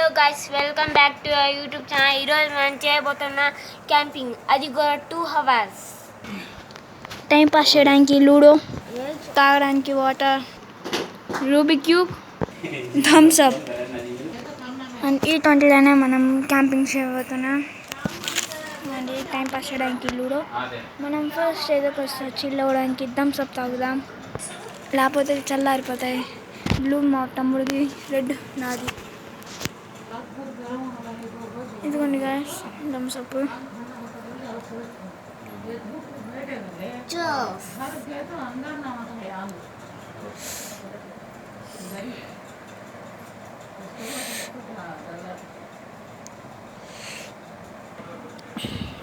Hello guys, welcome back to our YouTube channel. ఈరోజు మనం చేయబోతున్న క్యాంపింగ్, అది కూడా 2 hours. టైం పాస్ చేయడానికి లూడో, తాగడానికి water, Rubik cube, Thums Up and ఈ20లోనే మనం క్యాంపింగ్ చేయబోతున్నాం. అండ్ టైం పాస్ చేయడానికి లూడో, మనం ఫస్ట్ ఏదో కొంచెం చిల్ అవ్వడానికి థమ్స్ అప్ తాగుదాం, లేకపోతే చల్లారిపోతాయి. బ్లూ మా తమ్ముడిది, రెడ్ నాది. ఇదిగోండి guys thumbs up.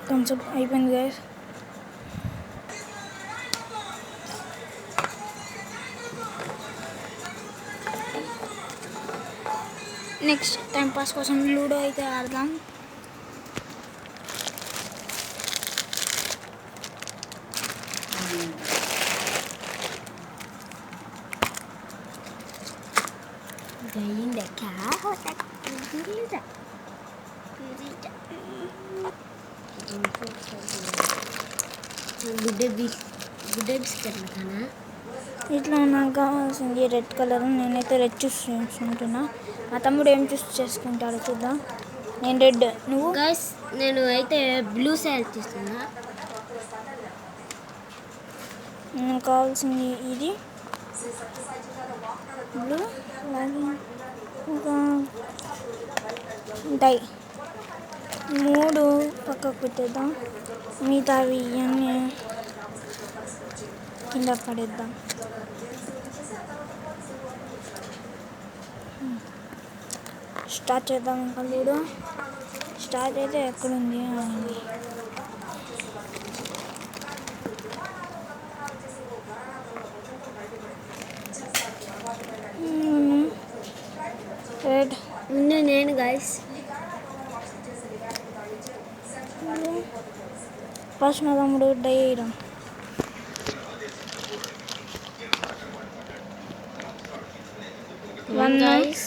Thumbs up అయిపోయింది గాయస్. నెక్స్ట్ టైం పాస్ కోసం లూడో అయితే ఆడదాం. ఇట్లా నాకు కావాల్సింది రెడ్ కలర్. నేనైతే రెడ్ చూస్ చేసుకుంటున్నా. మా తమ్ముడు ఏం చూస్ చేసుకుంటాడో చూద్దాం. నేను రెడ్, నువ్వు? గైస్ నేను అయితే బ్లూ సెలెక్ట్ చేస్తున్నా. నాకు కావాల్సింది ఇది బ్లూ, అలాగే ఇంకా డై. 3 పక్కకు పెట్టేద్దాం, మిగతావి ఇవన్నీ కింద పడేద్దాం. స్టార్ట్ చేద్దాం. ఇంకా లూడో స్టార్ట్ అయితే ఎక్కడుంది అని. రెడ్ నేను గైస్ ఫస్ట్ నా తమ్ముడు డై వేయడం. వన్ గైస్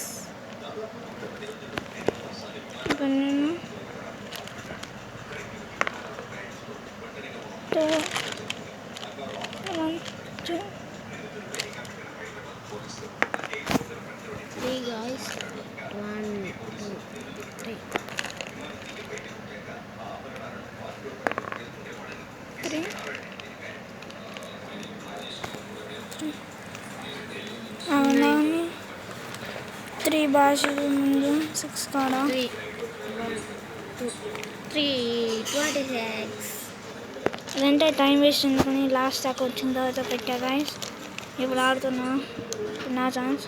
నేను 2 1 2 3 guys 1 2 3 అవునా 3 భాషలు ముందు 6 కాడా 3 1 2 3 26. ఇదంటే టైం వేస్ట్ ఎందుకని లాస్ట్ దాకా వచ్చిన తర్వాత పెట్టా గాయస్. ఇప్పుడు ఆడుతున్నా, నా ఛాన్స్.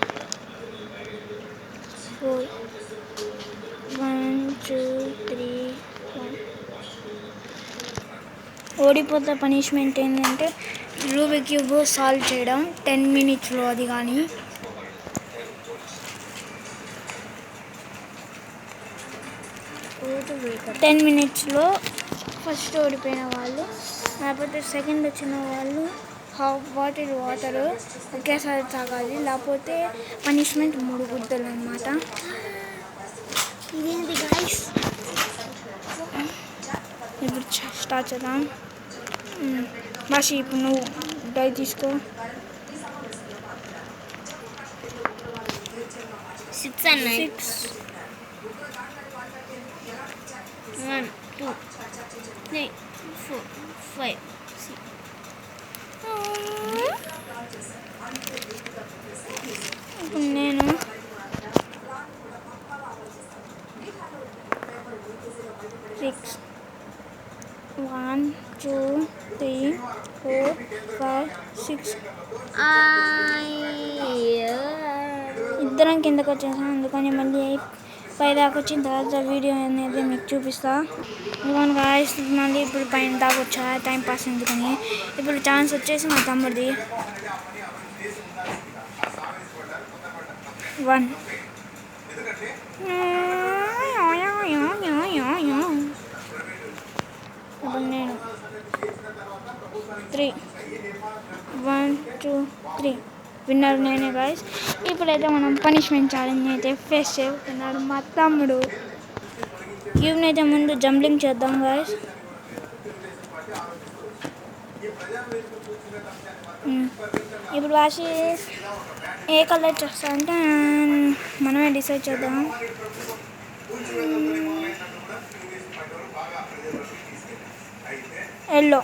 4 1 2 3 1. ఓడిపోతే పనిష్మెంట్ ఏంటంటే రూబిక్ క్యూబ్ సాల్వ్ చేయడం 10 minutesలో. అది కానీ 10 minutesలో ఫస్ట్ ఓడిపోయిన వాళ్ళు, లేకపోతే సెకండ్ వచ్చిన వాళ్ళు హాఫ్ బాటిల్ వాటర్ ఒకేసారి తాగాలి, లేకపోతే పనిష్మెంట్ 3 గుడ్డలు అన్నమాట. ఇదేంటి గైస్? ఇప్పుడు స్టార్ట్ చేద్దాం. భాష ఇప్పుడు నువ్వు డై తీసుకో. 6 and 9 6 1 2 3 4 5 6. ఇప్పుడు నేను 6 1 2 3 4 5 6 ఇద్దరం కిందకు వచ్చేసాం. అందుకని మళ్ళీ పై దాకా వచ్చిన తర్వాత వీడియో అనేది మీకు చూపిస్తా. ఇదిగోండి గాయస్, మళ్ళీ ఇప్పుడు పైన దాకా వచ్చా టైం పాస్ ఎందుకని. ఇప్పుడు ఛాన్స్ వచ్చేసి మా తమ్ముడిది. 1 ఇప్పుడు నేను 3 1 2 3 విన్నర్ నేనే గాయస్. ఇప్పుడైతే మనం పనిష్మెంట్ ఛాలెంజ్ అయితే ఫేస్ చేస్తున్నాడు మా తమ్ముడు. క్యూబ్ని అయితే ముందు జంప్లింగ్ చేద్దాం గాయస్. ఇప్పుడు వాసి ఏ కలర్ చేస్తారంటే మనమే డిసైడ్ చేద్దాం. ఎల్లో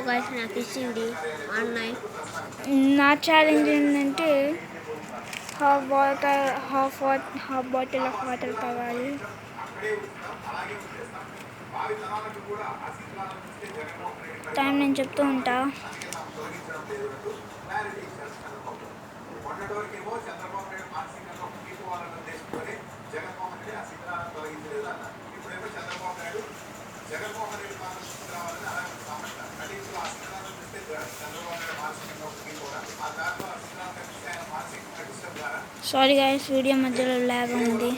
గాయస్ నాకు ఇచ్చింది ఆన్లైన్. నా ఛాలెంజ్ ఏంటంటే హాఫ్ బాటిల్ ఆఫ్ వాటర్ తాగాలి. టైం నేను చెప్తూ ఉంటా. సారీ గాయస్, వీడియో మధ్యలో లాగ్ ఉంది.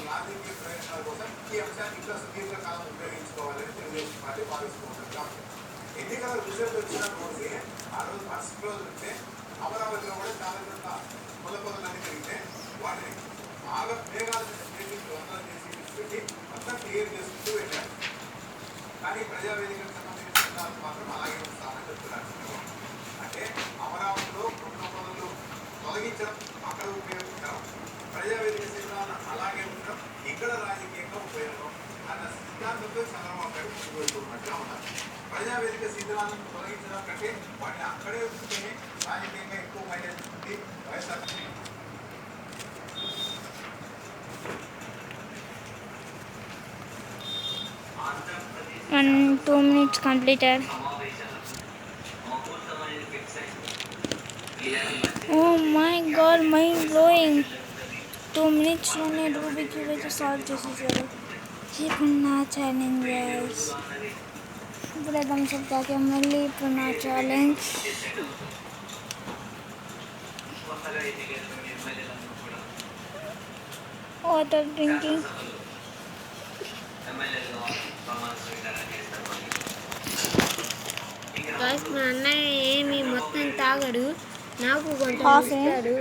And 2 minutes completed. Oh my god, mind blowing. 2 minutes లోనే రూబిక్ క్యూబ్ అయితే సాల్వ్ చేసేసారు. ఇప్పుడు నా ఛాలెంజ్ గైస్. ఇప్పుడు థమ్స్ అప్ తాగే మళ్ళీ ఇప్పుడు నా ఛాలెంజ్. Water drinking. గాయస్ మా అన్నయ్య ఏమి మొత్తం తాగడు, నాకు కొంచెం ఇస్తాడు.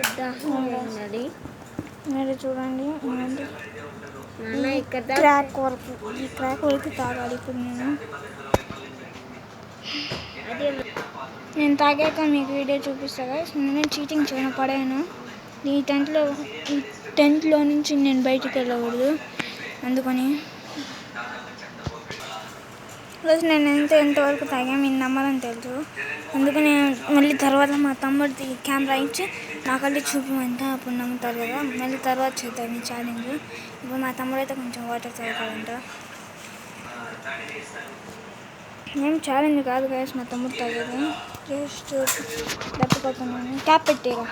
ఉన్నది మీరు చూడండి. అన్నయ్య ఇక్కడ క్రాక్ వరకు తాగాలి ఇప్పుడు నేను తాగాక మీకు వీడియో చూపిస్తాను గాయస్. నేను చీటింగ్ చేయను, పడాను. ఈ టెంట్లో నుంచి నేను బయటికి వెళ్ళకూడదు, అందుకని ప్లస్ నేను ఎంతవరకు తాగా మీరు నమ్మదని తెలుసు. అందుకని మళ్ళీ తర్వాత మా తమ్ముడికి కెమెరా ఇచ్చి నాకల్లి చూపిమంట, అప్పుడు నమ్ముతారు కదా. మళ్ళీ తర్వాత చేద్దాం ఈ ఛాలెంజ్. ఇప్పుడు మా తమ్ముడు అయితే కొంచెం వాటర్ తాగాలంట. ఏం ఛాలెంజ్ కాదు గాయస్, మా తమ్ముడు తాగేది జస్ట్ డబ్బుకొస్తున్నాను. క్యాప్ పెట్టేరా.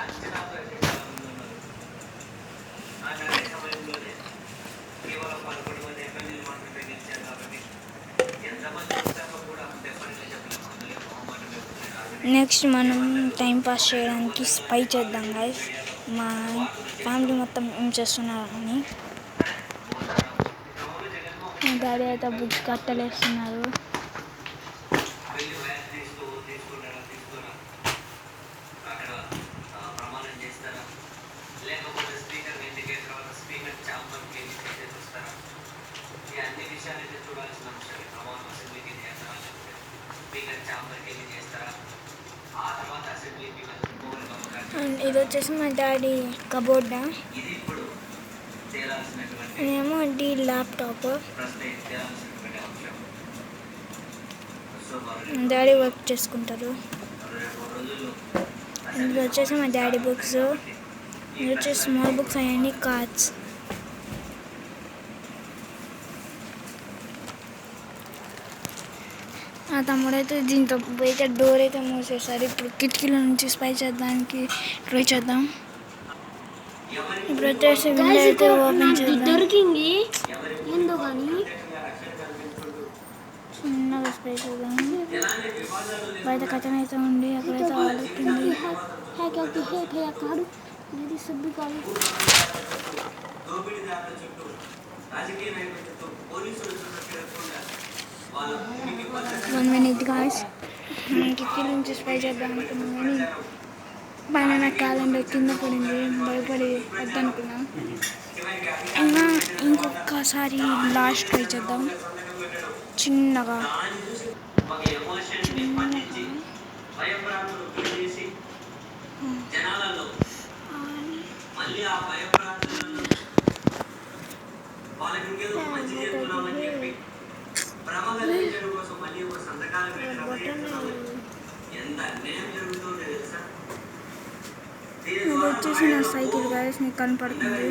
నెక్స్ట్ మనం టైం పాస్ చేయడానికి స్పై చేద్దాం గాయస్. మా ఫ్యామిలీ మొత్తం ఏం చేస్తున్నారని. మా డాడీ అయితే బుక్స్ కట్టలేస్తున్నారు. అండ్ ఇది వచ్చేసి మా డాడీ కబోర్డ్, ఇదేమో డి ల్యాప్టాప్. డాడీ వర్క్ చేసుకుంటారు. ఇది వచ్చేసి మా డాడీ బుక్స్. ఇది వచ్చేసి స్మాల్ బుక్స్, అవన్నీ కార్డ్స్. ఆ తమ్ముడైతే దీంతో అయితే డోర్ అయితే మూసేసారు. ఇప్పుడు కిటికీల నుంచి స్పై చేద్దానికి ట్రై చేద్దాం. ఇప్పుడు వచ్చేసి విండో అయితే ఓపెన్ చేద్దాం. దొరికింది ఏందో కానీ చిన్నగా స్పై చేద్దాం. బయట కథన అయితే ఉంది, అక్కడైతే ఆడుతుంది. కాడు ఇది సబ్బు కాదు. 1 minute guys. నేను కిటికీ నుంచి స్ప్రే చేద్దాం అనుకున్నాం కానీ పైన నా క్యాలెండర్ కింద పడింది, భయపడి వద్దనుకున్నాం. అయినా ఇంకొకసారి లాస్ట్ ట్రై చేద్దాం చిన్నగా. ఇది వచ్చేసి నా సైకిల్ గాయస్, మీకు కనపడుతుంది.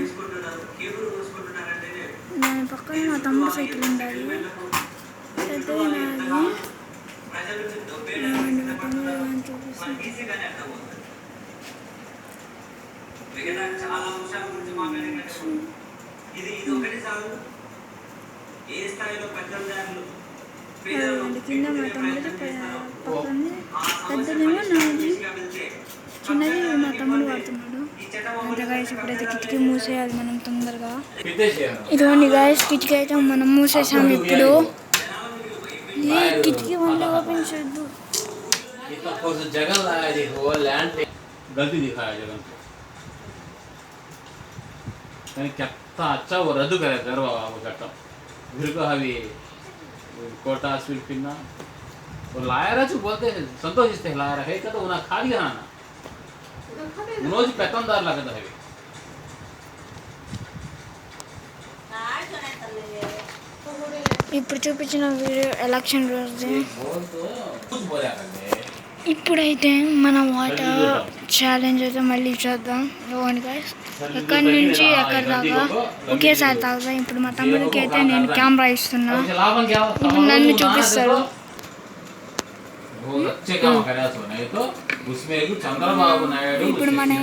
దాని పక్కన మా తమ్ముడు సైకిల్ ఉండాలి, పెద్దది నాది. మా తమ్ముడు అని చూపిస్తుంది. కింద మా తమ్ముడు పక్కన పెద్దదేమో నాది, చిన్నది మా తమ్ముడు వాడుతున్నాడు. అంతే గాయస్, ఇప్పుడైతే కిటికీ మూసేయాలి మనం తొందరగా. ఇదిగోండి గాయస్, కిటికీ అయితే మనం మూసేసాము. ఇప్పుడు ఈ కిటికీ వంద ఓపెన్ చేయద్దు. गलती दिखाया जगन को, यानी कितना अच्छा वो रद्द करे घर बाबा वो कट्टा फिर को हवी कोटा स्वीट पिन्ना वो लाया रहा जो बोलते हैं संतोष इससे लाया रहा है क्या तो उन्हें खा लिया ना उन्होंने जी पैतनदार लगा था है ఇప్పుడు చూపించిన వీడియో ఎలక్షన్ రోజు. ఇప్పుడైతే మన వాటర్ ఛాలెంజ్ అయితే మళ్ళీ చేద్దాం. ఇవ్వండి గాయస్, ఎక్కడి నుంచి ఎక్కడి దాకా ఒకేసారి తాగుతాం. ఇప్పుడు మా తమ్ముడికి అయితే నేను కెమెరా ఇస్తున్నా, ఇప్పుడు నన్ను చూపిస్తాడు. ఇప్పుడు మనం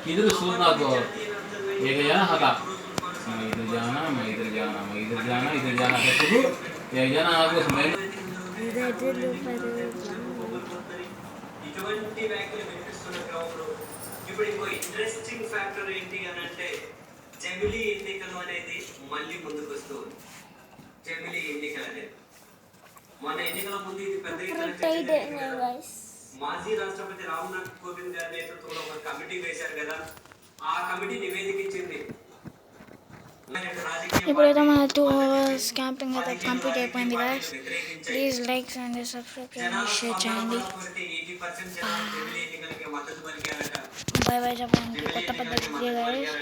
किधर सोचना को एक जना हता मैं इधर जाना मैं इधर जाना मैं इधर जाना इधर जाना है तो एक जना आपको मैं ఇటువంటి వ్యాఖ్యలు వినిపిస్తున్న క్రమంలో ఇప్పుడు ఇంకో ఇంట్రెస్టింగ్ ఫ్యాక్టర్ ఏంటి అని అంటే జమిలీ ఎన్నికలు అనేది మళ్ళీ ముందుకు వస్తూ ఉంది. జమిలీ ఎన్నికలు అనేది మన ఎన్నికల ముందు ఇది పెద్ద మాజీ రాష్ట్రపతి రామ్నాథ్ కోవింద్ గారి నేతృత్వంలో ఒక కమిటీ వేశారు కదా, ఆ కమిటీ నివేదిక ఇచ్చింది. ఇప్పుడైతే మన 2 hours క్యాంపింగ్ అయితే కంప్లీట్ అయిపోయింది guys. Please like and subscribe చేయండి, షేర్ చేయండి. బాయ్ బాయ్ చెప్పండి. కొత్త పద్ధతి గాయస్.